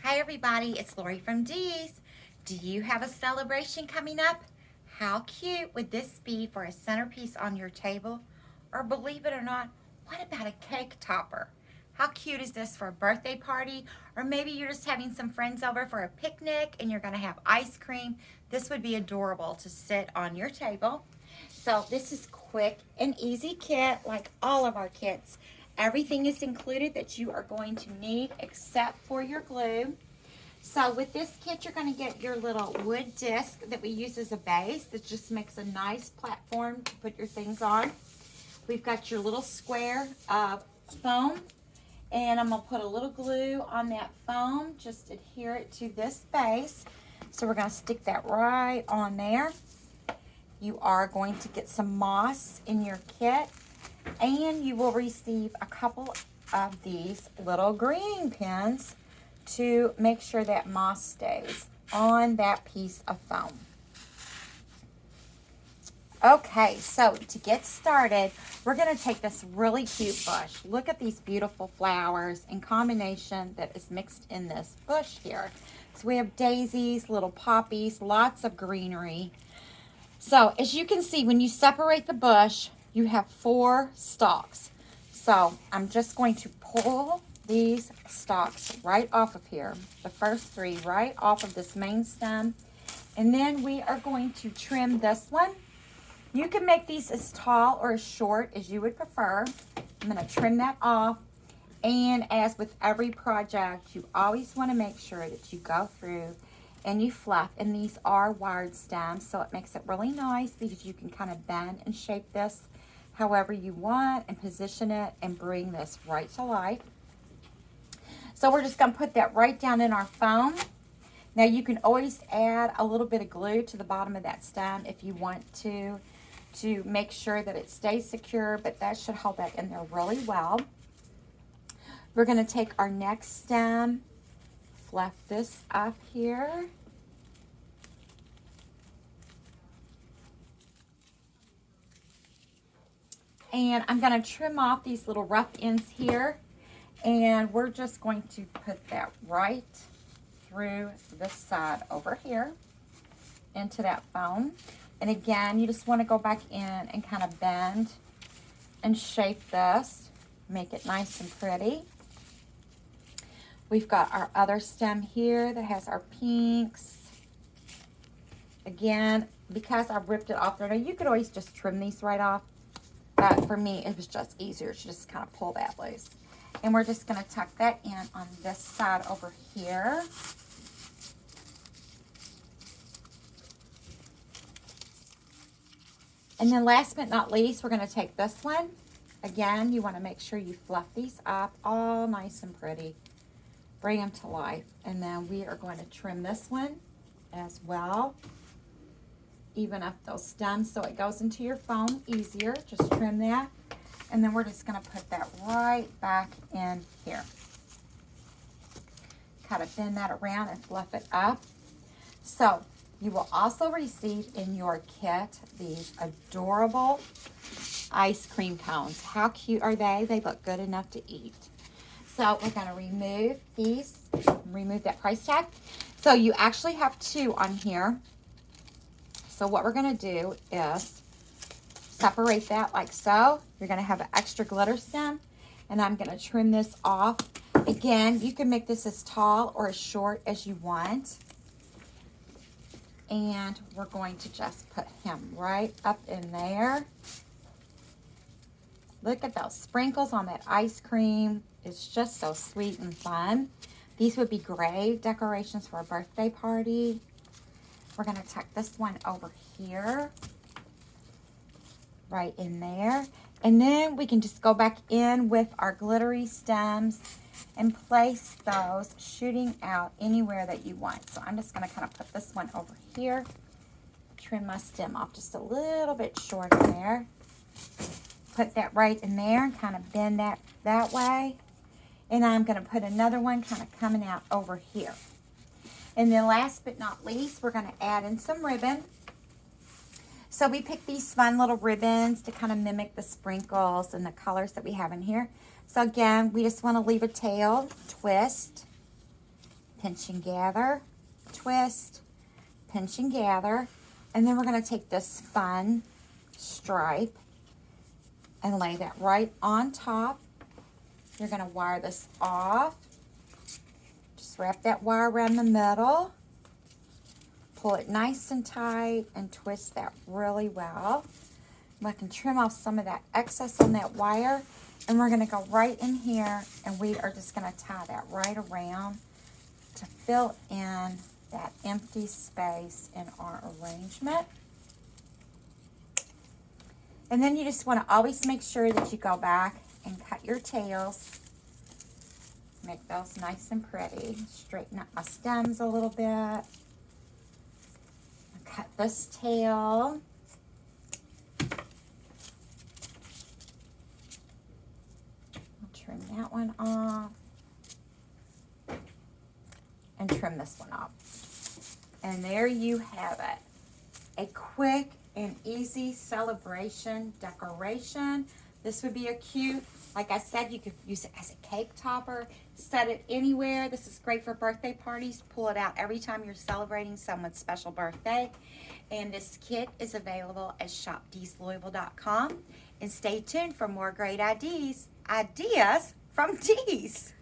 Hi everybody, it's Lorie from Dee's. Do you have a celebration coming up? How cute would this be for a centerpiece on your table? Or believe it or not, what about a cake topper? How cute is this for a birthday party? Or maybe you're just having some friends over for a picnic and you're gonna have ice cream. This would be adorable to sit on your table. So this is quick and easy kit like all of our kits. Everything is included that you are going to need except for your glue. So with this kit, you're going to get your little wood disc that we use as a base. That just makes a nice platform to put your things on. We've got your little square of foam, and I'm going to put a little glue on that foam. Just adhere it to this base. So we're going to stick that right on there. You are going to get some moss in your kit, and you will receive a couple of these little green pins to make sure that moss stays on that piece of foam. Okay, so to get started, we're going to take this really cute bush. Look at these beautiful flowers in combination that is mixed in this bush here. So we have daisies, little poppies, lots of greenery. So as you can see, when you separate the bush, you have 4 stalks. So I'm just going to pull these stalks right off of here, the first 3 right off of this main stem, and then we are going to trim this one. You can make these as tall or as short as you would prefer. I'm going to trim that off, and as with every project, you always want to make sure that you go through and you fluff, and these are wired stems, so it makes it really nice because you can kind of bend and shape this however you want and position it and bring this right to life. So we're just going to put that right down in our foam. Now you can always add a little bit of glue to the bottom of that stem if you want to make sure that it stays secure, but that should hold that in there really well. We're going to take our next stem, fluff this up here. And I'm going to trim off these little rough ends here. And we're just going to put that right through this side over here into that foam. And again, you just want to go back in and kind of bend and shape this, make it nice and pretty. We've got our other stem here that has our pinks. Again, because I ripped it off there, now you could always just trim these right off, but for me, it was just easier to just kind of pull that loose. And we're just going to tuck that in on this side over here. And then last but not least, we're going to take this one. Again, you want to make sure you fluff these up all nice and pretty. Bring them to life. And then we are going to trim this one as well. Even up those stems so it goes into your foam easier. Just trim that. And then we're just going to put that right back in here. Kind of bend that around and fluff it up. So you will also receive in your kit these adorable ice cream cones. How cute are they? They look good enough to eat. So we're going to remove these, remove that price tag. So you actually have 2 on here. So what we're going to do is separate that like so. You're going to have an extra glitter stem, and I'm going to trim this off. Again, you can make this as tall or as short as you want. And we're going to just put him right up in there. Look at those sprinkles on that ice cream. It's just so sweet and fun. These would be great decorations for a birthday party. We're going to tuck this one over here. Right in there. And then we can just go back in with our glittery stems and place those shooting out anywhere that you want. So I'm just going to kind of put this one over here. Trim my stem off just a little bit shorter there. Put that right in there and kind of bend that way. And I'm going to put another one kind of coming out over here. And then last but not least, we're going to add in some ribbon. So we picked these fun little ribbons to kind of mimic the sprinkles and the colors that we have in here. So again, we just want to leave a tail, twist, pinch and gather, twist, pinch and gather, and then we're going to take this fun stripe and lay that right on top. You're going to wire this off. Just wrap that wire around the middle. Pull it nice and tight and twist that really well. I can trim off some of that excess on that wire, and we're going to go right in here, and we are just going to tie that right around to fill in that empty space in our arrangement. And then you just want to always make sure that you go back and cut your tails. Make those nice and pretty. Straighten up my stems a little bit. Cut this tail. I'll trim that one off. And trim this one off. And there you have it. A quick and easy celebration decoration. This would be a cute, like I said, you could use it as a cake topper, set it anywhere. This is great for birthday parties. Pull it out every time you're celebrating someone's special birthday. And this kit is available at shopdeeslouisville.com. And stay tuned for more great ideas from Dees.